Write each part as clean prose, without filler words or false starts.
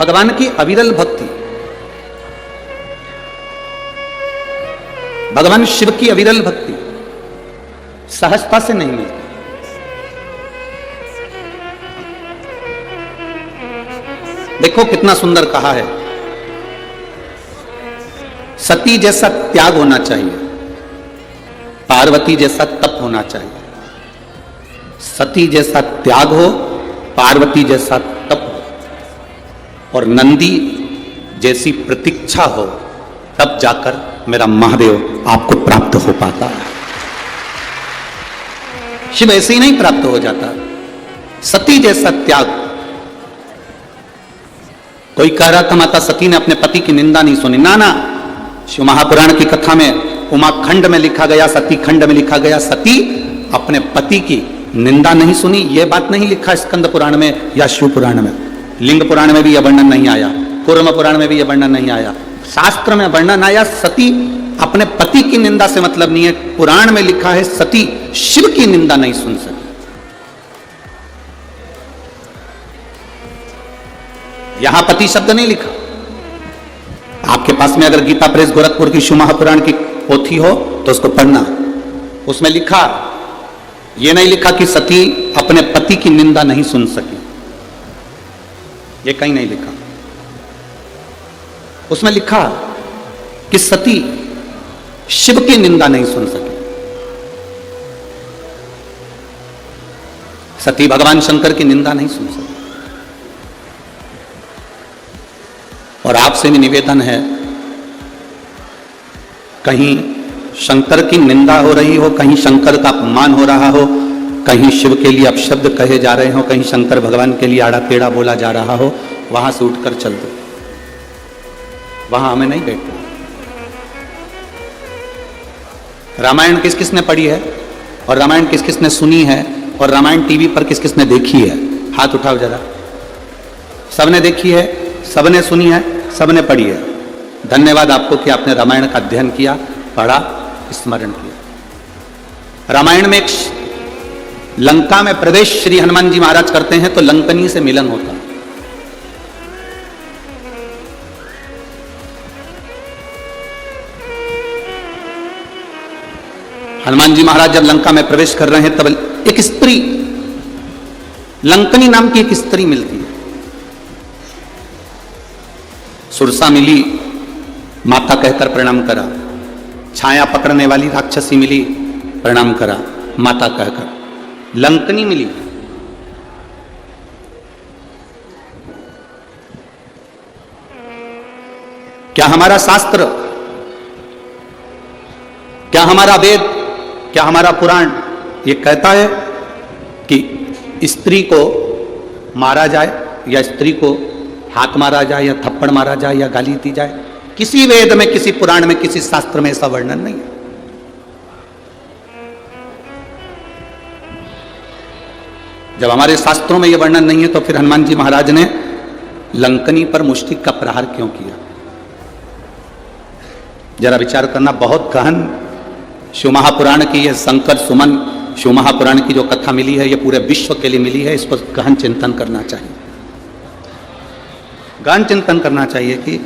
भगवान की अविरल भक्ति, भगवान शिव की अविरल भक्ति सहजता से नहीं मिलती। देखो कितना सुंदर कहा है, सती जैसा त्याग होना चाहिए, पार्वती जैसा तप होना चाहिए। सती जैसा त्याग हो, पार्वती जैसा तप हो और नंदी जैसी प्रतीक्षा हो, तब जाकर मेरा महादेव आपको प्राप्त हो पाता है। शिव ऐसे ही नहीं प्राप्त हो जाता। सती जैसा त्याग। कोई कह रहा था माता सती ने अपने पति की निंदा नहीं सुनी। ना ना, शिव महापुराण की कथा में उमाखंड में लिखा गया, सती खंड में लिखा गया, सती अपने पति की निंदा नहीं सुनी। यह बात नहीं लिखा स्कंद पुराण में या शिव पुराण में। लिंग पुराण में भी यह वर्णन नहीं आया, कूर्म पुराण में भी यह वर्णन नहीं आया, शास्त्र में वर्णन आया सती अपने पति की निंदा से मतलब नहीं है। पुराण में लिखा है सती शिव की निंदा नहीं सुन सकी। यहां पति शब्द नहीं लिखा। आपके पास में अगर गीता प्रेस गोरखपुर की शिव महापुराण की पोथी हो तो उसको पढ़ना। उसमें लिखा, यह नहीं लिखा कि सती अपने पति की निंदा नहीं सुन सकी, यह कहीं नहीं लिखा। उसमें लिखा कि सती शिव की निंदा नहीं सुन सकी। सती भगवान शंकर की निंदा नहीं सुन सकी। और आपसे भी निवेदन है, कहीं शंकर की निंदा हो रही हो, कहीं शंकर का अपमान हो रहा हो, कहीं शिव के लिए अपशब्द कहे जा रहे हो, कहीं शंकर भगवान के लिए आड़ा टेढ़ा बोला जा रहा हो, वहां से उठकर चल दो। वहां हमें नहीं बैठना। रामायण किस किस ने पढ़ी है और रामायण किस किस ने सुनी है और रामायण टीवी पर किस किस ने देखी है? हाथ उठाओ जरा। सबने देखी है, सबने सुनी है, सबने पढ़ी है। धन्यवाद आपको कि आपने रामायण का अध्ययन किया, पढ़ा, स्मरण किया। रामायण में एक लंका में प्रवेश श्री हनुमान जी महाराज करते हैं तो लंकनी से मिलन होता है। हनुमान जी महाराज जब लंका में प्रवेश कर रहे हैं तब एक स्त्री, लंकनी नाम की एक स्त्री मिलती है। सुरसा मिली, माता कहकर प्रणाम करा। छाया पकड़ने वाली राक्षसी मिली, प्रणाम करा माता कहकर। लंकनी मिली, क्या हमारा शास्त्र, क्या हमारा वेद, क्या हमारा पुराण ये कहता है कि स्त्री को मारा जाए या स्त्री को हाथ मारा जाए या थप्पड़ मारा जाए या गाली दी जाए? किसी वेद में, किसी पुराण में, किसी शास्त्र में ऐसा वर्णन नहीं है। जब हमारे शास्त्रों में यह वर्णन नहीं है तो फिर हनुमान जी महाराज ने लंकनी पर मुष्टिक का प्रहार क्यों किया? जरा विचार करना। बहुत गहन शिव महापुराण की यह शंकर सुमन शिव महापुराण की जो कथा मिली है, यह पूरे विश्व के लिए मिली है। इस पर गहन चिंतन करना चाहिए, गहन चिंतन करना चाहिए कि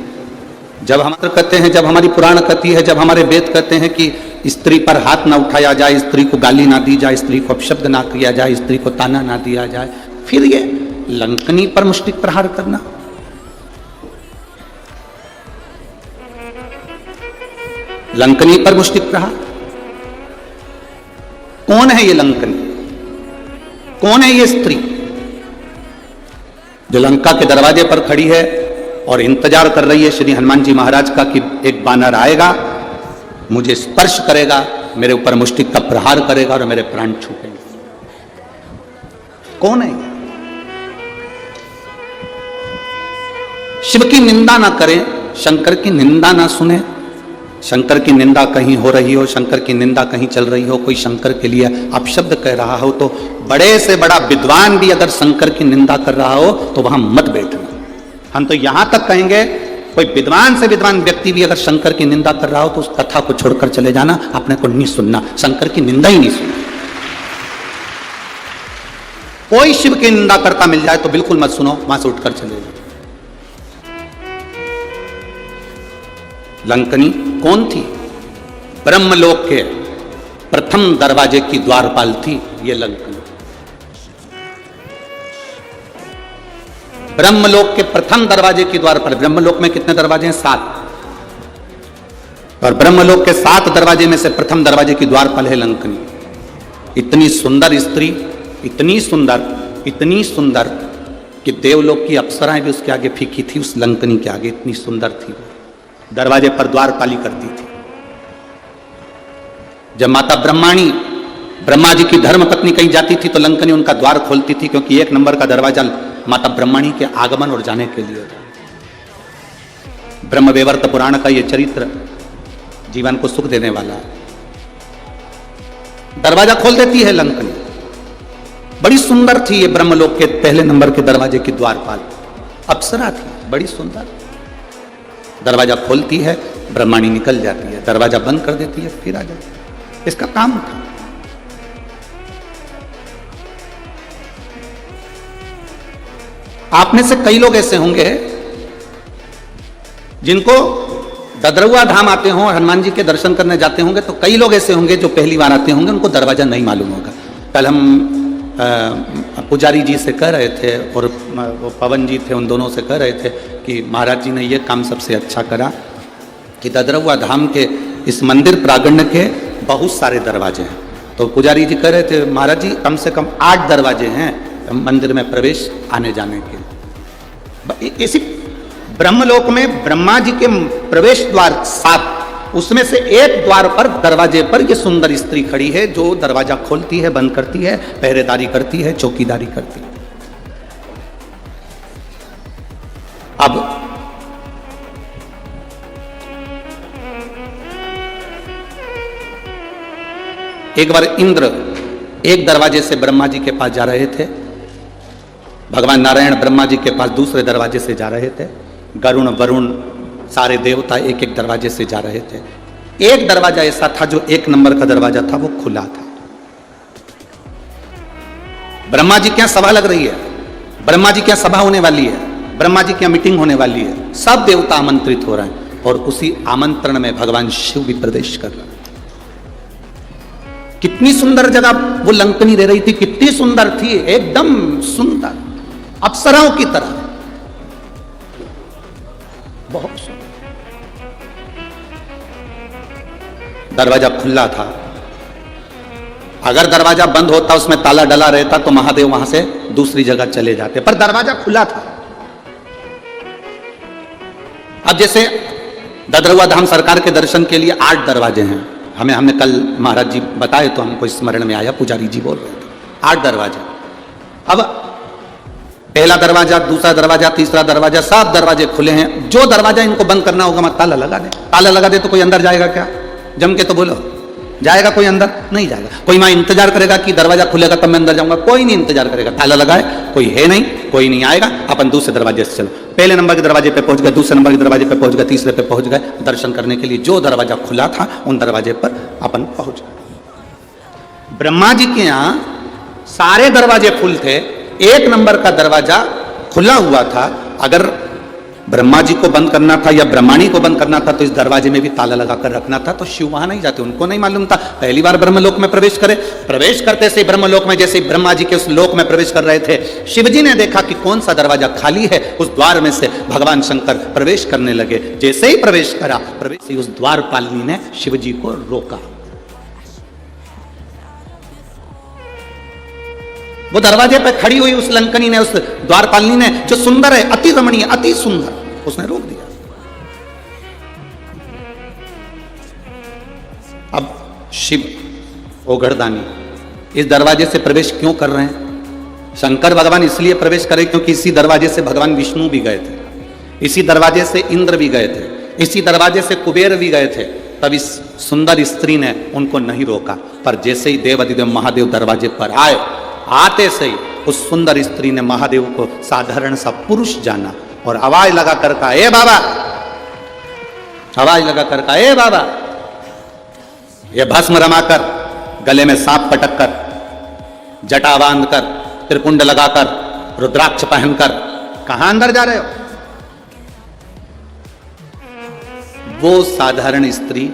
जब हम कहते हैं, जब हमारी पुराण कहती है, जब हमारे वेद कहते हैं कि स्त्री पर हाथ ना उठाया जाए, स्त्री को गाली ना दी जाए, स्त्री को अपशब्द ना किया जाए, स्त्री को ताना ना दिया जाए, फिर ये लंकनी पर मुष्टिक प्रहार करना। लंकनी पर मुष्टिक प्रहार। कौन है ये लंकनी? कौन है ये स्त्री जो लंका के दरवाजे पर खड़ी है और इंतजार कर रही है श्री हनुमान जी महाराज का कि एक बानर आएगा, मुझे स्पर्श करेगा, मेरे ऊपर मुष्टिक का प्रहार करेगा और मेरे प्राण छूटेंगे? कौन है? शिव की निंदा ना करें, शंकर की निंदा ना सुने। शंकर की निंदा कहीं हो रही हो, शंकर की निंदा कहीं चल रही हो, कोई शंकर के लिए अपशब्द कह रहा हो, तो बड़े से बड़ा विद्वान भी अगर शंकर की निंदा कर रहा हो तो वहां मत बैठना। हम तो यहां तक कहेंगे, कोई विद्वान से विद्वान व्यक्ति भी अगर शंकर की निंदा कर रहा हो तो उस कथा को छोड़कर चले जाना, अपने को नहीं सुनना, शंकर की निंदा ही नहीं सुनना। कोई शिव की निंदा करता मिल जाए तो बिल्कुल मत सुनो, वहां से उठकर चले जाओ। लंकनी कौन थी? ब्रह्मलोक के प्रथम दरवाजे की द्वारपाल थी ये लंकनी। ब्रह्मलोक के प्रथम दरवाजे की द्वारपाल। ब्रह्मलोक में कितने दरवाजे हैं? 7। और ब्रह्मलोक के 7 दरवाजे में से प्रथम दरवाजे की द्वारपाल है लंकनी। इतनी सुंदर स्त्री, इतनी सुंदर कि देवलोक की अप्सराएं भी उसके आगे फीकी थी, उस लंकनी के आगे। इतनी सुंदर थी वो, दरवाजे पर द्वारपाली करती थी। जब माता ब्रह्माणी, ब्रह्मा जी की धर्म पत्नी कहीं जाती थी तो लंकनी उनका द्वार खोलती थी, क्योंकि 1 नंबर का दरवाजा माता ब्रह्माणी के आगमन और जाने के लिए था। ब्रह्मवैवर्त पुराण का यह चरित्र जीवन को सुख देने वाला है। दरवाजा खोल देती है लंकनी। बड़ी सुंदर थी ये ब्रह्मलोक के पहले नंबर के दरवाजे की द्वारपाल, अप्सरा थी, बड़ी सुंदर। दरवाजा खोलती है, ब्रह्माणी निकल जाती है, दरवाजा बंद कर देती है, फिर आ जाती है। इसका काम था। आप में से कई लोग ऐसे होंगे जिनको ददरुआ धाम आते हों, हनुमान जी के दर्शन करने जाते होंगे, तो कई लोग ऐसे होंगे जो पहली बार आते होंगे, उनको दरवाजा नहीं मालूम होगा। कल हम पुजारी जी से कह रहे थे और वो पवन जी थे, उन दोनों से कह रहे थे कि महाराज जी ने ये काम सबसे अच्छा करा कि ददरुआ धाम के इस मंदिर प्रांगण के बहुत सारे दरवाजे हैं। तो पुजारी जी कह रहे थे महाराज जी कम से कम 8 दरवाजे हैं मंदिर में प्रवेश आने जाने के। इसी ब्रह्मलोक में ब्रह्मा जी के प्रवेश द्वार 7, उसमें से एक द्वार पर, दरवाजे पर ये सुंदर स्त्री खड़ी है जो दरवाजा खोलती है, बंद करती है, पहरेदारी करती है, चौकीदारी करती है। अब एक बार इंद्र एक दरवाजे से ब्रह्मा जी के पास जा रहे थे, भगवान नारायण ब्रह्मा जी के पास दूसरे दरवाजे से जा रहे थे, गरुण वरुण सारे देवता एक एक दरवाजे से जा रहे थे। एक दरवाजा ऐसा था जो 1 नंबर का दरवाजा था, वो खुला था। ब्रह्मा जी क्या सभा लग रही है, ब्रह्मा जी क्या सभा होने वाली है, ब्रह्मा जी क्या मीटिंग होने वाली है, सब देवता आमंत्रित हो रहे हैं और उसी आमंत्रण में भगवान शिव भी प्रवेश कर रहे हैं। कितनी सुंदर जगह वो लंकनी रह रही थी, कितनी सुंदर थी, एकदम सुंदर, अप्सराओं की तरह, बहुत सुंदर। दरवाजा खुला था। अगर दरवाजा बंद होता, उसमें ताला डला रहता, तो महादेव वहां से दूसरी जगह चले जाते, पर दरवाजा खुला था। अब जैसे ददरुआ धाम सरकार के दर्शन के लिए 8 दरवाजे हैं। हमने कल महाराज जी बताए तो हमको स्मरण में आया, पुजारी जी बोल रहे थे 8 दरवाजे। अब पहला दरवाजा, दूसरा दरवाजा, तीसरा दरवाजा, 7 दरवाजे खुले हैं। जो दरवाजा इनको बंद करना होगा मत ताला लगा दे। ताला लगा दे तो कोई अंदर जाएगा क्या? जम के तो बोलो, जाएगा कोई अंदर? नहीं जाएगा। कोई मां इंतजार करेगा कि दरवाजा खुलेगा तब मैं अंदर जाऊंगा? कोई नहीं इंतजार करेगा। ताला लगाए, कोई है नहीं, कोई नहीं आएगा, अपन दूसरे दरवाजे से चलो। पहले नंबर के दरवाजे पे पहुंच गए, दूसरे नंबर के दरवाजे पे पहुंच गए, तीसरे पे पहुंच गए। दर्शन करने के लिए जो दरवाजा खुला था उन दरवाजे पर अपन पहुंच गए। ब्रह्मा जी के यहां सारे दरवाजे फुल थे, 1 नंबर का दरवाजा खुला हुआ था। अगर ब्रह्मा जी को बंद करना था या ब्रह्माणी को बंद करना था तो इस दरवाजे में भी ताला लगाकर रखना था। तो शिव वहां नहीं जाते, उनको नहीं मालूम था। पहली बार ब्रह्मलोक में प्रवेश करे, प्रवेश करते से ब्रह्मलोक में जैसे ब्रह्मा जी के उस लोक में प्रवेश कर रहे थे, शिव जी ने देखा कि कौन सा दरवाजा खाली है। उस द्वार में से भगवान शंकर प्रवेश करने लगे। जैसे ही प्रवेश करा, प्रवेश ही उस द्वारपालिनी ने शिव जी को रोका। वो दरवाजे पर खड़ी हुई उस लंकनी ने, उस द्वारपालिनी ने, जो सुंदर है, अति रमणीय, अति सुंदर, उसने रोक दिया। अब शिव ओघड़दानी इस दरवाजे से प्रवेश क्यों कर रहे हैं? शंकर भगवान इसलिए प्रवेश करे क्योंकि इसी दरवाजे से भगवान विष्णु भी गए थे, इसी दरवाजे से इंद्र भी गए थे, इसी दरवाजे से कुबेर भी गए थे। तब इस सुंदर स्त्री ने उनको नहीं रोका। पर जैसे ही देवाधिदेव महादेव दरवाजे पर आए, आते से ही उस सुंदर स्त्री ने महादेव को साधारण सा पुरुष जाना और आवाज लगा कर कहा, ए बाबा, आवाज लगा कर कहा, ए बाबा। ये भस्म रमाकर, गले में सांप पटक कर, जटा बांध कर, त्रिपुंड लगाकर, रुद्राक्ष पहनकर कहां अंदर जा रहे हो? वो साधारण स्त्री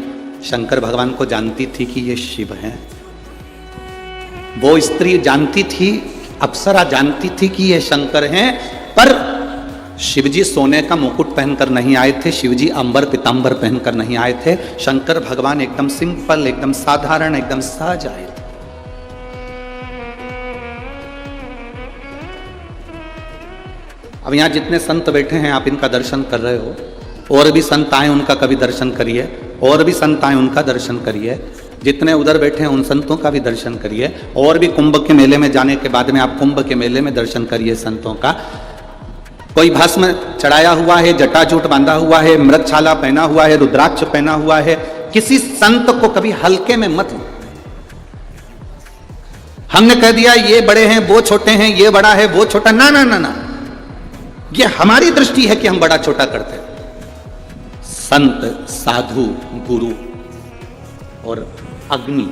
शंकर भगवान को जानती थी कि ये शिव हैं। वो स्त्री जानती थी, अप्सरा जानती थी कि ये शंकर हैं, पर शिवजी सोने का मुकुट पहनकर नहीं आए थे, शिवजी अंबर पीतांबर पहनकर नहीं आए थे। शंकर भगवान एकदम सिंपल, एकदम साधारण, एकदम सहज आए थे। अब यहां जितने संत बैठे हैं आप इनका दर्शन कर रहे हो, और भी संत आए उनका कभी दर्शन करिए, और भी संत आए उनका दर्शन करिए, जितने उधर बैठे हैं उन संतों का भी दर्शन करिए, और भी कुंभ के मेले में जाने के बाद में आप कुंभ के मेले में दर्शन करिए संतों का। कोई भस्म चढ़ाया हुआ है, जटाजूट बांधा हुआ है, मृगछाला पहना हुआ है, रुद्राक्ष पहना हुआ है, किसी संत को कभी हल्के में मत लो। हमने कह दिया ये बड़े हैं वो छोटे हैं, ये बड़ा है वो छोटा, ना ना ना ना, ये हमारी दृष्टि है कि हम बड़ा छोटा करते हैं। संत, साधु, गुरु और अग्नि,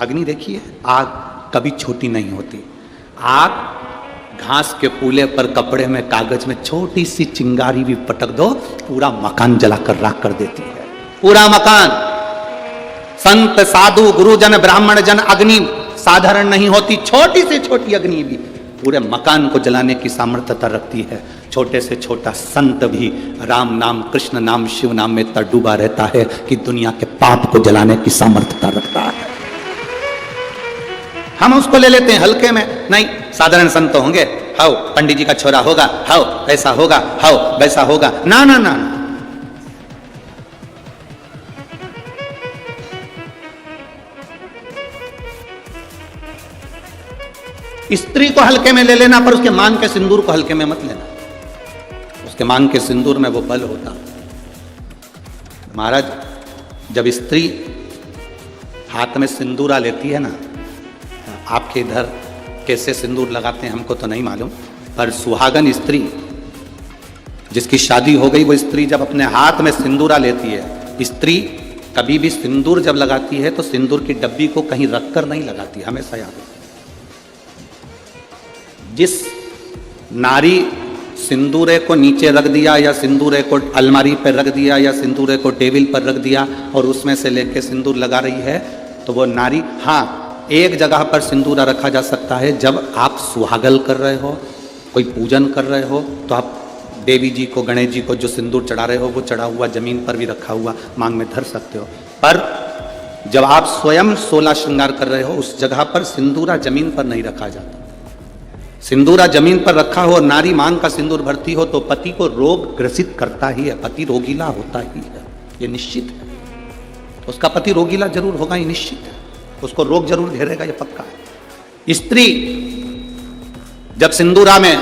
अग्नि देखिए आग कभी छोटी नहीं होती। आग घास के पुले पर कपड़े में कागज में छोटी सी चिंगारी भी पटक दो, पूरा मकान जलाकर राख कर देती है, पूरा मकान। संत, साधु, गुरुजन, ब्राह्मण जन, अग्नि साधारण नहीं होती, छोटी से छोटी अग्नि भी पूरे मकान को जलाने की सामर्थ्यता रखती है। छोटे से छोटा संत भी राम नाम, कृष्ण नाम, शिव नाम में इतना डूबा रहता है कि दुनिया के पाप को जलाने की सामर्थ्यता रखता है। हम उसको ले लेते हैं हल्के में, नहीं साधारण संत होंगे, हाओ पंडित जी का छोरा होगा, हाओ ऐसा होगा, हाओ वैसा होगा, ना ना ना, ना। स्त्री को हल्के में ले लेना, पर उसके मांग के सिंदूर को हल्के में मत लेना। उसके मांग के सिंदूर में वो बल होता। महाराज जब स्त्री हाथ में सिंदूरा लेती है ना, आपके इधर कैसे सिंदूर लगाते हैं हमको तो नहीं मालूम, पर सुहागन स्त्री जिसकी शादी हो गई वो स्त्री जब अपने हाथ में सिंदूरा लेती है, स्त्री कभी भी सिंदूर जब लगाती है तो सिंदूर की डब्बी को कहीं रखकर नहीं लगाती, हमेशा याद रखती। जिस नारी सिंदूरे को नीचे रख दिया या सिंदूरे को अलमारी पर रख दिया या सिंदूरे को टेबल पर रख दिया और उसमें से लेके सिंदूर लगा रही है, तो वो नारी, हाँ एक जगह पर सिंदूरा रखा जा सकता है, जब आप सुहागल कर रहे हो, कोई पूजन कर रहे हो, तो आप देवी जी को, गणेश जी को जो सिंदूर चढ़ा रहे हो वो चढ़ा हुआ जमीन पर भी रखा हुआ मांग में धर सकते हो। पर जब आप स्वयं 16 श्रृंगार कर रहे हो उस जगह पर सिंदूरा जमीन पर नहीं रखा जाता। सिंदूरा जमीन पर रखा हो और नारी मांग का सिंदूर भरती हो तो पति को रोग ग्रसित करता ही है, पति रोगीला होता ही है, ये निश्चित है। उसका पति रोगीला जरूर होगा, ये निश्चित है, उसको रोग जरूर घेरेगा, ये पक्का है। स्त्री जब सिंदूरा में,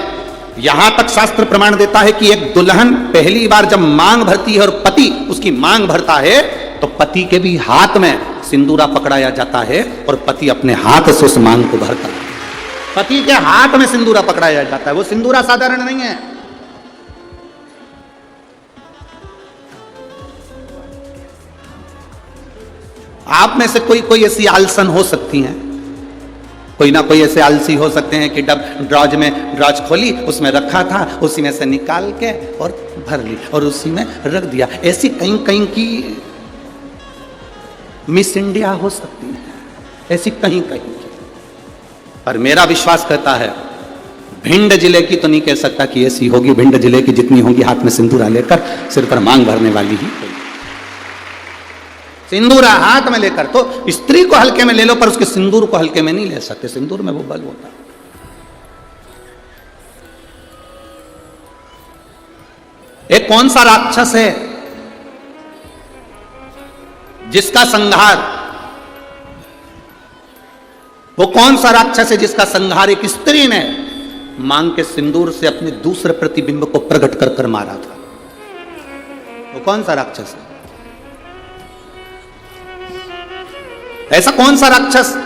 यहां तक शास्त्र प्रमाण देता है कि एक दुल्हन पहली बार जब मांग भरती है और पति उसकी मांग भरता है तो पति के भी हाथ में सिंदूरा पकड़ाया जाता है और पति अपने हाथ से उस मांग को भरता है। पति के हाथ में सिंदूरा पकड़ाया जाता है, वो सिंदूरा साधारण नहीं है। आप में से कोई कोई ऐसी आलसन हो सकती हैं, कोई ना कोई ऐसे आलसी हो सकते हैं कि ड्रॉज में ड्रॉज खोली, उसमें रखा था, उसी में से निकाल के और भर ली और उसी में रख दिया। ऐसी कहीं कहीं की मिस इंडिया हो सकती है, ऐसी कहीं कहीं की। पर मेरा विश्वास कहता है भिंड जिले की तो नहीं कह सकता कि ऐसी होगी, भिंड जिले की जितनी होगी हाथ में सिंदूरा लेकर सिर पर मांग भरने वाली ही होगी। सिंदूरा हाथ में लेकर, तो स्त्री को हल्के में ले लो पर उसके सिंदूर को हल्के में नहीं ले सकते, सिंदूर में वो बल होता है। एक कौन सा राक्षस है जिसका संहार, वो कौन सा राक्षस है जिसका संहार एक स्त्री ने मांग के सिंदूर से अपने दूसरे प्रतिबिंब को प्रकट कर कर मारा था? वो कौन सा राक्षस है? ऐसा कौन सा राक्षस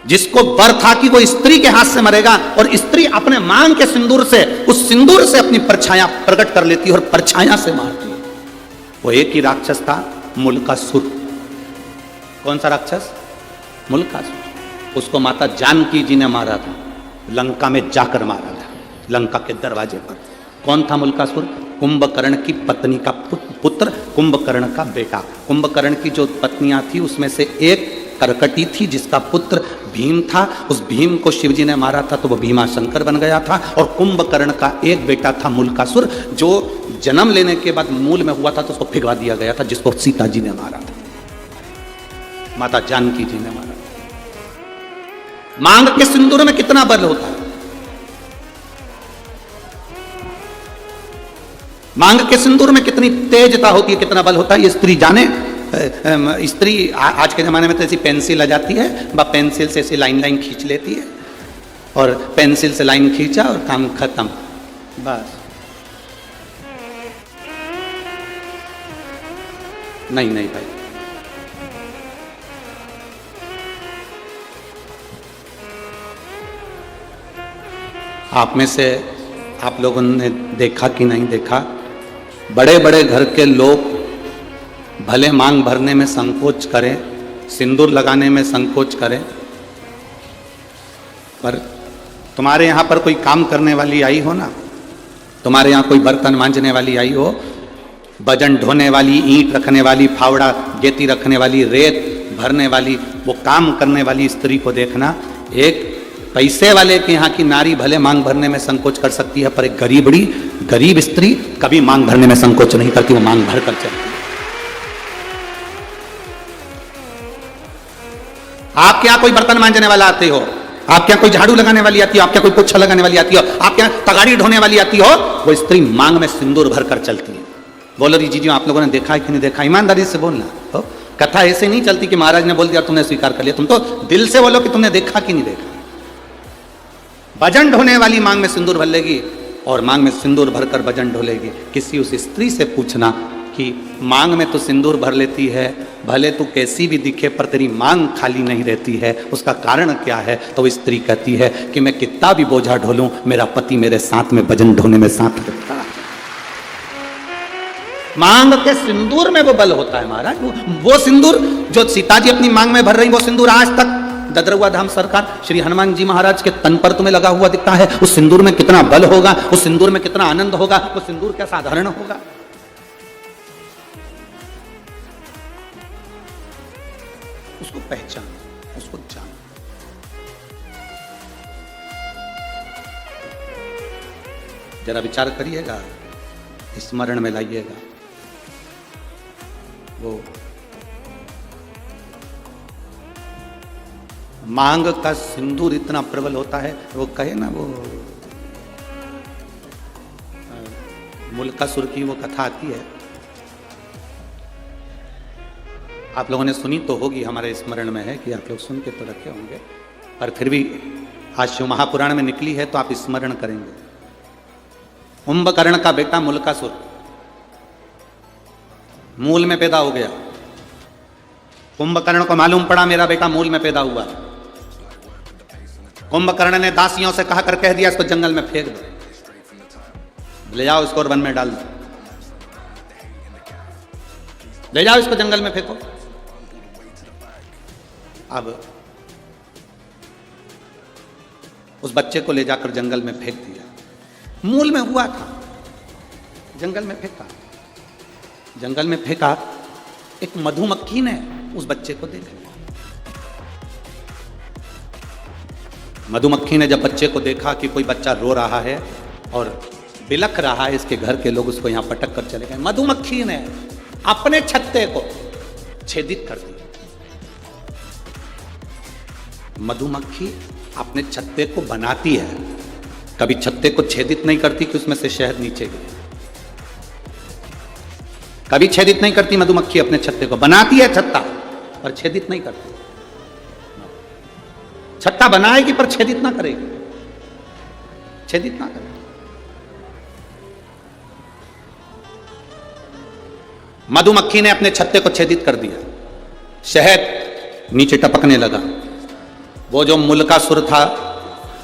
जिसको वर था कि वो स्त्री के हाथ से मरेगा और स्त्री अपने मांग के सिंदूर से, उस सिंदूर से अपनी परछाया प्रकट कर लेती और परछाया से मारती? वो एक ही राक्षस था, मुल्कासुर। कौन सा राक्षस? मुल्कासुर। उसको माता जानकी जी ने मारा था, लंका में जाकर मारा था, लंका के दरवाजे पर। कौन था मुल्कासुर? कुंभकर्ण की पत्नी का पुत्र पुत्र कुंभकर्ण का बेटा। कुंभकर्ण की जो पत्नियां थी उसमें से एक करकटी थी जिसका पुत्र भीम था। उस भीम को शिवजी ने मारा था तो वो भीमाशंकर बन गया था। और कुंभकर्ण का एक बेटा था मुल्कासुर, जो जन्म लेने के बाद मूल में हुआ था तो उसको फिगवा दिया गया था, जिसको सीता जी ने मारा था, माता जानकी जी ने मारा। मांग के सिंदूर में कितना बल होता है, मांग के सिंदूर में कितनी तेजता होती है, कितना बल होता है, ये स्त्री जाने। स्त्री आज के जमाने में तो ऐसी पेंसिल आ जाती है, वह पेंसिल से ऐसी लाइन लाइन खींच लेती है और पेंसिल से लाइन खींचा और काम खत्म, बस। नहीं नहीं भाई, आप में से आप लोगों ने देखा कि नहीं देखा, बड़े बड़े घर के लोग भले मांग भरने में संकोच करें, सिंदूर लगाने में संकोच करें, पर तुम्हारे यहाँ पर कोई काम करने वाली आई हो ना, तुम्हारे यहाँ कोई बर्तन मांजने वाली आई हो, वजन ढोने वाली, ईंट रखने वाली, फावड़ा गेती रखने वाली, रेत भरने वाली, वो काम करने वाली स्त्री को देखना। एक पैसे वाले के यहाँ की नारी भले मांग भरने में संकोच कर सकती है, पर एक गरीब स्त्री कभी मांग भरने में संकोच नहीं करती, वो मांग भर कर चलती है। आपके यहाँ कोई बर्तन मांजने वाला आते हो, आपके यहाँ कोई झाड़ू लगाने वाली आती हो, आपके यहाँ कोई पोछा लगाने वाली आती हो, आपके यहाँ तगाड़ी ढोने वाली आती हो, वो स्त्री मांग में सिंदूर भर कर चलती है। बोलो जी आप लोगों ने देखा है कि नहीं देखा, ईमानदारी से बोलना हो। कथा ऐसे नहीं चलती कि महाराज ने बोल दिया तुमने स्वीकार कर लिया, तुम तो दिल से बोलो कि तुमने देखा कि नहीं देखा। वजन ढोने वाली मांग में सिंदूर भर लेगी और मांग में सिंदूर भरकर वजन ढोलेगी। किसी उस स्त्री से पूछना कि मांग में तो सिंदूर भर लेती है, भले तू कैसी भी दिखे पर तेरी मांग खाली नहीं रहती है, उसका कारण क्या है? तो वो स्त्री कहती है कि मैं कितना भी बोझा ढोलूं, मेरा पति मेरे साथ में वजन ढोने में साथ रहता है। मांग के सिंदूर में वो बल होता है महाराज। वो सिंदूर जो सीता जी अपनी मांग में भर रही, वो सिंदूर आज तक ददरुआ धाम सरकार श्री हनुमान जी महाराज के तन पर तुम्हें लगा हुआ दिखता है। उस सिंदूर में कितना बल होगा, उस सिंदूर में कितना आनंद होगा, वो सिंदूर क्या साधारण होगा। उसको पहचान, उसको जान। जरा विचार करिएगा, स्मरण में लाइएगा। वो मांग का सिंदूर इतना प्रबल होता है, वो कहे ना, वो मुल्कासुर की वो कथा आती है, आप लोगों ने सुनी तो होगी, हमारे स्मरण में है कि आप लोग सुन के तो रखे होंगे, पर फिर भी आज शिव महापुराण में निकली है तो आप स्मरण करेंगे। कुंभकर्ण का बेटा मुल्कासुर मूल में पैदा हो गया। कुंभकर्ण को मालूम पड़ा मेरा बेटा मूल में पैदा हुआ। कुंभकर्ण ने दासियों से कह दिया इसको जंगल में फेंक दो, ले जाओ इसको और वन में डाल दो, ले जाओ इसको जंगल में फेंको। अब उस बच्चे को ले जाकर जंगल में फेंक दिया। मूल में हुआ था, जंगल में फेंका। जंगल में फेंका, एक मधुमक्खी ने उस बच्चे को देख लिया। मधुमक्खी ने जब बच्चे को देखा कि कोई बच्चा रो रहा है और बिलख रहा है, इसके घर के लोग उसको यहां पटक कर चले गए। मधुमक्खी ने अपने छत्ते को छेदित कर दिया। मधुमक्खी अपने छत्ते को बनाती है, कभी छत्ते को छेदित नहीं करती कि उसमें से शहद नीचे गिरे। कभी छेदित नहीं करती मधुमक्खी अपने छत्ते को, बनाती है छत्ता पर छेदित नहीं करती। छत्ता बनाएगी पर छेदित ना करेगी, छेदित ना करेगी। मधुमक्खी ने अपने छत्ते को छेदित कर दिया, शहद नीचे टपकने लगा। वो जो मुल्कासुर था,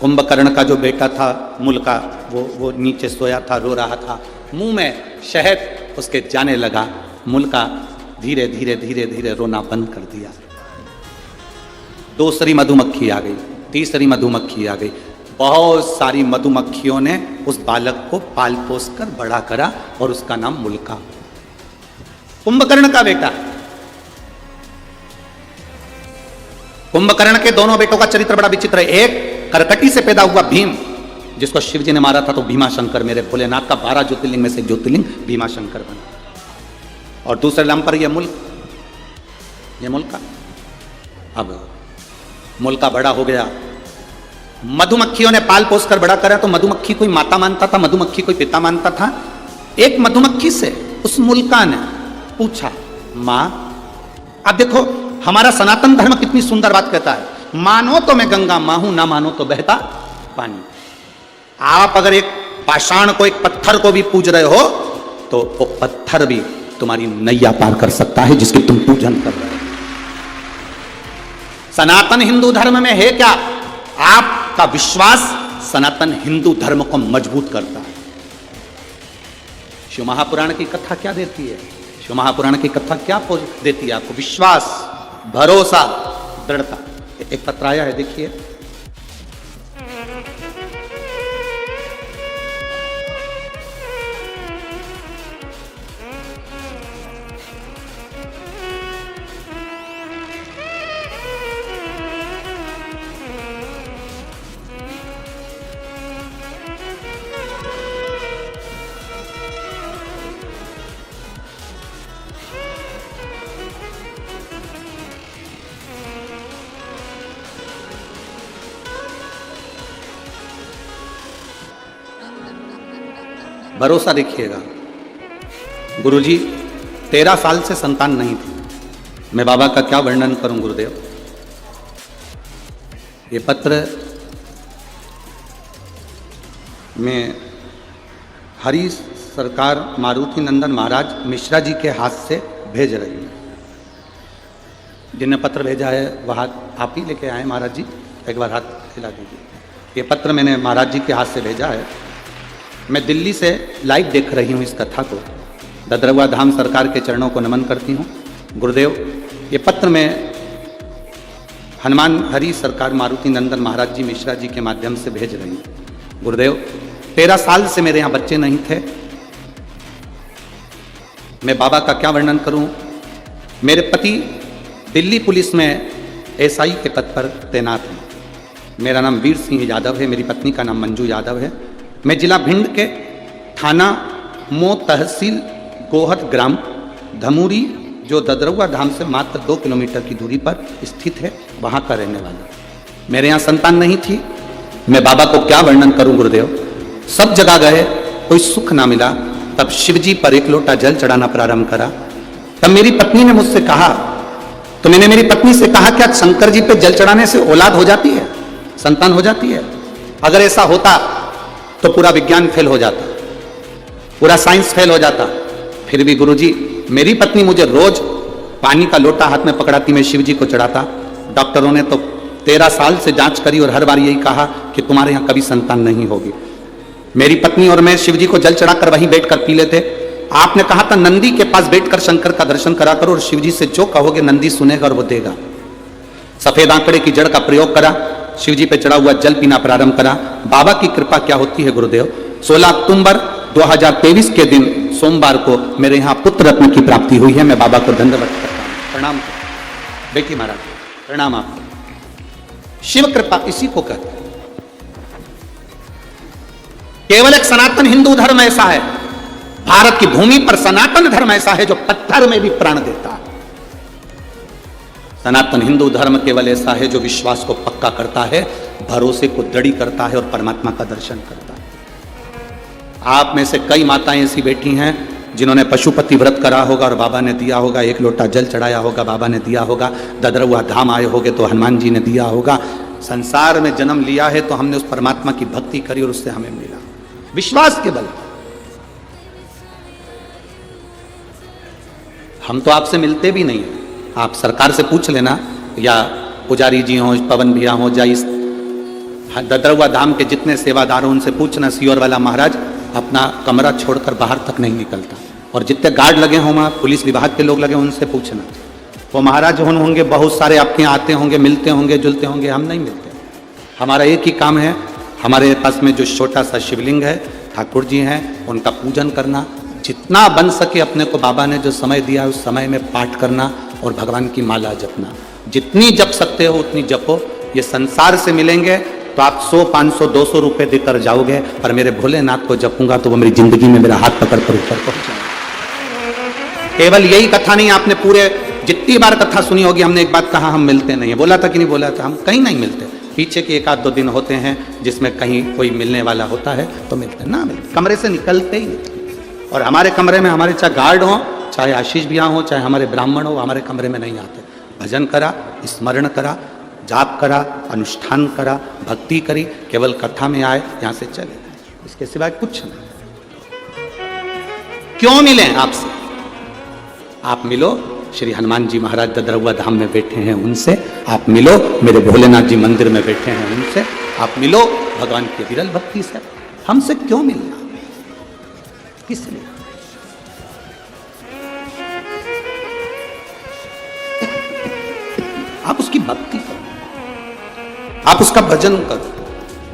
कुंभकर्ण का जो बेटा था मुल्का, वो नीचे सोया था, रो रहा था। मुंह में शहद उसके जाने लगा। मुल्का धीरे धीरे धीरे धीरे रोना बंद कर दिया। दूसरी मधुमक्खी आ गई, तीसरी मधुमक्खी आ गई। बहुत सारी मधुमक्खियों ने उस बालक को पाल पोस कर बड़ा करा और उसका नाम मुल्का। कुंभकर्ण का बेटा। कुंभकर्ण के दोनों बेटों का चरित्र बड़ा विचित्र है। एक करकटी से पैदा हुआ भीम, जिसको शिव जी ने मारा था, तो भीमाशंकर, मेरे भोलेनाथ का 12 ज्योतिर्लिंग में से ज्योतिर्लिंग भीमाशंकर बना। और दूसरे नाम पर यह मुल्क का। अब मुल्क का बड़ा हो गया, मधुमक्खियों ने पाल पोस कर बड़ा करा, तो मधुमक्खी कोई माता मानता था, मधुमक्खी कोई पिता मानता था। एक मधुमक्खी से उस मुल्का ने पूछा, मां, अब देखो हमारा सनातन धर्म कितनी सुंदर बात कहता है, मानो तो मैं गंगा मां हूं, ना मानो तो बहता पानी। आप अगर एक पाषाण को, एक पत्थर को भी पूज रहे हो, तो वो पत्थर भी तुम्हारी नैया पार कर सकता है जिसकी तुम पूजन कर रहे हो। सनातन हिंदू धर्म में है क्या? आपका विश्वास सनातन हिंदू धर्म को मजबूत करता है। शिव महापुराण की कथा क्या देती है? शिव महापुराण की कथा क्या देती है आपको? विश्वास, भरोसा, दृढ़ता। एक पत्र आया है, देखिए। भरोसा देखिएगा। गुरुजी 13 साल से संतान नहीं थी। मैं बाबा का क्या वर्णन करूं गुरुदेव। ये पत्र में हरि सरकार मारुति नंदन महाराज मिश्रा जी के हाथ से भेज रही है। जिनने पत्र भेजा है वह हाथ आप ही लेके आए महाराज जी, एक बार हाथ हिला दीजिए। ये पत्र मैंने महाराज जी के हाथ से भेजा है। मैं दिल्ली से लाइव देख रही हूँ इस कथा को। ददरवा धाम सरकार के चरणों को नमन करती हूँ। गुरुदेव, ये पत्र में हनुमान हरि सरकार मारुति नंदन महाराज जी मिश्रा जी के माध्यम से भेज रही हूँ। गुरुदेव, 13 साल से मेरे यहाँ बच्चे नहीं थे। मैं बाबा का क्या वर्णन करूँ। मेरे पति दिल्ली पुलिस में एसआई के पद पर तैनात हैं। मेरा नाम वीर सिंह यादव है, मेरी पत्नी का नाम मंजू यादव है। मैं जिला भिंड के थाना मो तहसील गोहद ग्राम धमूरी, जो ददरवा धाम से मात्र 2 किलोमीटर की दूरी पर स्थित है, वहाँ का रहने वाला। मेरे यहाँ संतान नहीं थी। मैं बाबा को क्या वर्णन करूं गुरुदेव। सब जगह गए, कोई सुख ना मिला। तब शिव जी पर 1 लोटा जल चढ़ाना प्रारंभ करा। तब मेरी पत्नी ने मुझसे कहा, तो मैंने मेरी पत्नी से कहा, क्या शंकर जी पे जल चढ़ाने से औलाद हो जाती है, संतान हो जाती है? अगर ऐसा होता तो पूरा विज्ञान फेल हो जाता, पूरा साइंस फेल हो जाता। फिर भी गुरुजी, मेरी पत्नी मुझे रोज पानी का लोटा हाथ में पकड़ाती, मैं शिव जी को चढ़ाता। डॉक्टरों ने तो 13 साल से जांच करी और हर बार यही कहा कि तुम्हारे यहाँ कभी संतान नहीं होगी। मेरी पत्नी और मैं शिव जी को जल चढ़ाकर वहीं बैठकर पी लेते। आपने कहा था नंदी के पास बैठकर शंकर का दर्शन करा करो और शिव जी से जो कहोगे नंदी सुनेगा और वो देगा। सफेद आंकड़े की जड़ का प्रयोग करा, शिव जी पे चढ़ा हुआ जल पीना प्रारंभ करा। बाबा की कृपा क्या होती है गुरुदेव। 16 अक्टूबर 2023 के दिन सोमवार को मेरे यहाँ पुत्र रत्न की प्राप्ति हुई है। मैं बाबा को धन्यवाद करता हूँ, प्रणाम करता। बेटी महाराज प्रणाम आपको। शिव कृपा इसी को कहते हैं। केवल एक सनातन हिंदू धर्म ऐसा है, भारत की भूमि पर सनातन धर्म ऐसा है जो पत्थर में भी प्राण देता है। सनातन हिंदू धर्म केवल ऐसा है जो विश्वास को पक्का करता है, भरोसे को दृढ़ करता है और परमात्मा का दर्शन करता है। आप में से कई माताएं ऐसी बैठी हैं जिन्होंने पशुपति व्रत करा होगा और बाबा ने दिया होगा, 1 लोटा जल चढ़ाया होगा, बाबा ने दिया होगा। ददरवा धाम आए होगे तो हनुमान जी ने दिया होगा। संसार में जन्म लिया है तो हमने उस परमात्मा की भक्ति करी और उससे हमें मिला विश्वास के बल। हम तो आपसे मिलते भी नहीं हैं। आप सरकार से पूछ लेना, या पुजारी जी हों, पवन भैया हों, या इस ददरवा धाम के जितने सेवादार हों उनसे पूछना। सियोर वाला महाराज अपना कमरा छोड़कर बाहर तक नहीं निकलता, और जितने गार्ड लगे हों वहाँ पुलिस विभाग के लोग लगे उनसे पूछना। वो महाराज होंगे बहुत सारे, आपके यहाँ आते होंगे, मिलते होंगे, जुलते होंगे। हम नहीं मिलते। हमारा एक ही काम है, हमारे पास में जो छोटा सा शिवलिंग है, ठाकुर जी हैं, उनका पूजन करना, जितना बन सके अपने को बाबा ने जो समय दिया उस समय में पाठ करना और भगवान की माला जपना। जितनी जप सकते हो उतनी जपो। ये संसार से मिलेंगे तो आप 100, 500, 200 रुपए देकर जाओगे, पर मेरे भोलेनाथ को जपूंगा तो वो मेरी जिंदगी में मेरा हाथ पकड़ कर ऊपर पहुंचाएगा। केवल यही कथा नहीं, आपने पूरे जितनी बार कथा सुनी होगी, हमने एक बात कहा हम मिलते नहीं है, बोला था कि नहीं बोला था, हम कहीं नहीं मिलते। पीछे के 1-2 दिन होते हैं जिसमें कहीं कोई मिलने वाला होता है तो मिलते, ना मिलते, कमरे से निकलते ही नहीं। और हमारे कमरे में हमारे चाहे गार्ड हो, चाहे आशीष भैया हो, चाहे हमारे ब्राह्मण हो, हमारे कमरे में नहीं आते। भजन करा, स्मरण करा, जाप करा, अनुष्ठान करा, भक्ति करी, केवल कथा में आए, यहां से चले, इसके सिवाय कुछ नहीं। क्यों मिले आपसे? आप मिलो श्री हनुमान जी महाराज ददरौआ धाम में बैठे हैं उनसे, आप मिलो मेरे भोलेनाथ जी मंदिर में बैठे हैं उनसे, आप मिलो भगवान की विरल भक्ति से। हमसे क्यों मिलना? किस लिए? आप उसकी भक्ति करो, आप उसका भजन करो,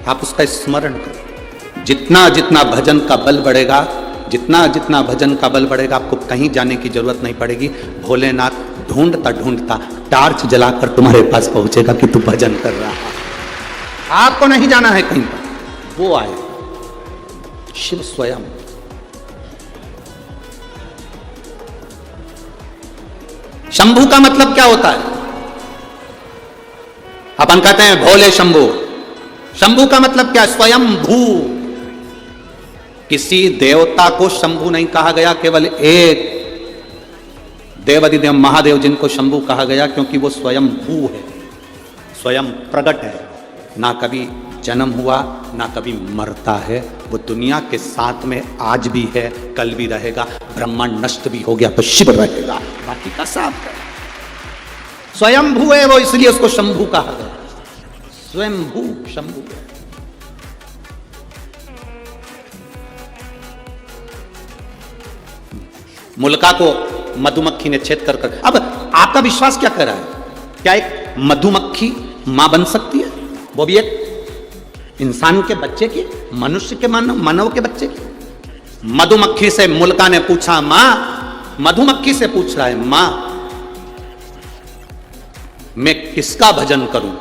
आप उसका स्मरण करो। जितना जितना भजन का बल बढ़ेगा, जितना जितना भजन का बल बढ़ेगा, आपको कहीं जाने की जरूरत नहीं पड़ेगी। भोलेनाथ ढूंढता ढूंढता टार्च जलाकर तुम्हारे पास पहुंचेगा कि तू भजन कर रहा है। आपको नहीं जाना है कहीं पर, वो आए शिव स्वयं। शंभू का मतलब क्या होता है? अपन कहते हैं भोले शंभू। शंभू का मतलब क्या? स्वयं भू। किसी देवता को शंभू नहीं कहा गया, केवल एक देवाधिदेव महादेव जिनको शंभू कहा गया, क्योंकि वो स्वयं भू है, स्वयं प्रकट है। ना कभी जन्म हुआ, ना कभी मरता है। वो दुनिया के साथ में आज भी है, कल भी रहेगा। ब्रह्मांड नष्ट भी हो गया तो शिव रहेगा, बाकी का साफ है। स्वयं भू है वो, इसलिए उसको शंभू कहा गया। स्वयं भू शंभू। मुल्का को मधुमक्खी ने छेद कर अब आपका विश्वास क्या कर रहा है? क्या एक मधुमक्खी मां बन सकती है? वो भी एक इंसान के बच्चे की, मनुष्य के मानव के बच्चे की। मधुमक्खी से मुल्का ने पूछा, मां, मधुमक्खी से पूछ रहा है, मां मैं किसका भजन करूं?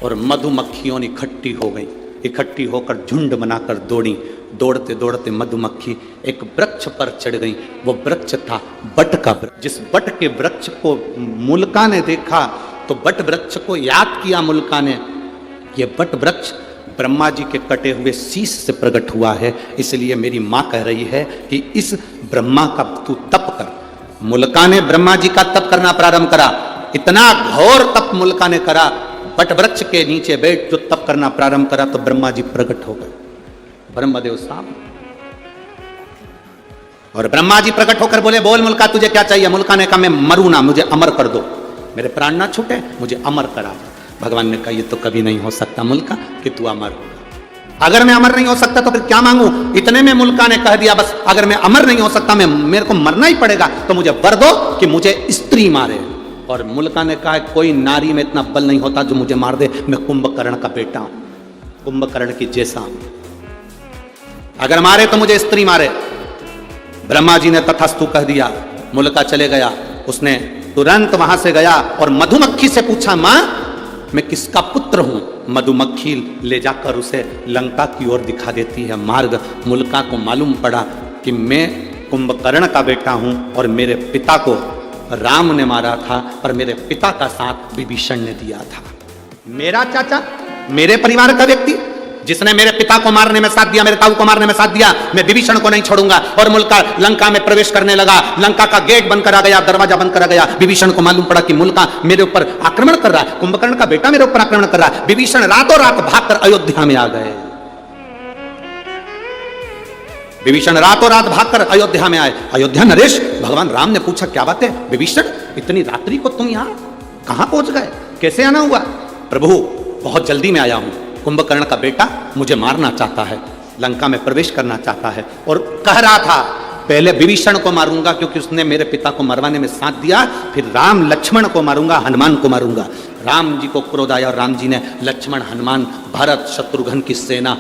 और मधुमक्खियों इकट्ठी हो गई, इकट्ठी होकर झुंड बनाकर दौड़ी। दौड़ते दौड़ते मधुमक्खी एक वृक्ष पर चढ़ गई। वो वृक्ष था बट का वृक्ष। जिस बट के वृक्ष को मुल्का ने देखा तो बट वृक्ष को याद किया मुल्का ने, ये बट वृक्ष ब्रह्मा जी के कटे हुए शीश से प्रकट हुआ है, इसलिए मेरी मां कह रही है कि इस ब्रह्मा का तू तप कर। मुल्का ने ब्रह्मा जी का तप करना प्रारंभ करा। इतना घोर तप मुल्का ने करा, बट वृक्ष के नीचे बैठ जो तप करना प्रारंभ करा तो ब्रह्मा जी प्रकट हो गए, ब्रह्मदेव साहब। और ब्रह्मा जी प्रकट होकर बोले, बोल मुल्का तुझे क्या चाहिए? मुल्का ने कहा, मैं मरूं ना, मुझे अमर कर दो, मेरे प्राण ना छूटे, मुझे अमर करा। भगवान ने कहा, ये तो कभी नहीं हो सकता मुल्का कि तू अमर होगा। अगर मैं अमर नहीं हो सकता तो फिर क्या मांगू? इतने में मुल्का ने कह दिया, बस अगर मैं अमर नहीं हो सकता, मेरे को मरना ही पड़ेगा, तो मुझे वर दो कि मुझे स्त्री मारे। और मुल्का ने कहा, कोई नारी में इतना बल नहीं होता जो मुझे मार दे, मैं कुंभकर्ण का बेटा हूं, कुंभकर्ण की जैसा हूं, अगर मारे तो मुझे स्त्री मारे। ब्रह्मा जी ने तथास्तु कह दिया। मुल्का चले गया, उसने तुरंत वहां से गया और मधुमक्खी से पूछा, मां मैं किसका पुत्र हूं? मधुमक्खी ले जाकर उसे लंका की ओर दिखा देती है मार्ग। मुल्का को मालूम पड़ा कि मैं कुंभकर्ण का बेटा हूं और मेरे पिता को राम ने मारा था, पर मेरे पिता का साथ विभीषण ने दिया था। मेरा चाचा, मेरे परिवार का व्यक्ति जिसने मेरे पिता को मारने में साथ दिया, मेरे ताऊ को मारने में साथ दिया, मैं विभीषण को नहीं छोड़ूंगा। और मुल्का लंका में प्रवेश करने लगा। लंका का गेट बंद करा गया, दरवाजा बंद करा गया। विभीषण को मालूम पड़ा कि मुल्का मेरे ऊपर आक्रमण कर रहा है, कुंभकर्ण का बेटा मेरे ऊपर आक्रमण कर रहा है। विभीषण रातों रात भागकर अयोध्या में आ गए। विभीषण रातों रात भागकर अयोध्या में आए। अयोध्या नरेश, भगवान राम ने पूछा, क्या बात है विभीषण, इतनी रात्रि को तुम यहां कहां पहुंच गए, कैसे आना हुआ? प्रभु बहुत जल्दी में आया हूं, कुंभकर्ण का बेटा मुझे मारना चाहता है, लंका में प्रवेश करना चाहता है, और कह रहा था पहले विभीषण को मारूंगा क्योंकि उसने मेरे पिता को मरवाने में साथ दिया, फिर राम लक्ष्मण को मारूंगा, हनुमान को मारूंगा। राम जी को क्रोध आया और राम जी ने लक्ष्मण, हनुमान, भरत, शत्रुघ्न की सेना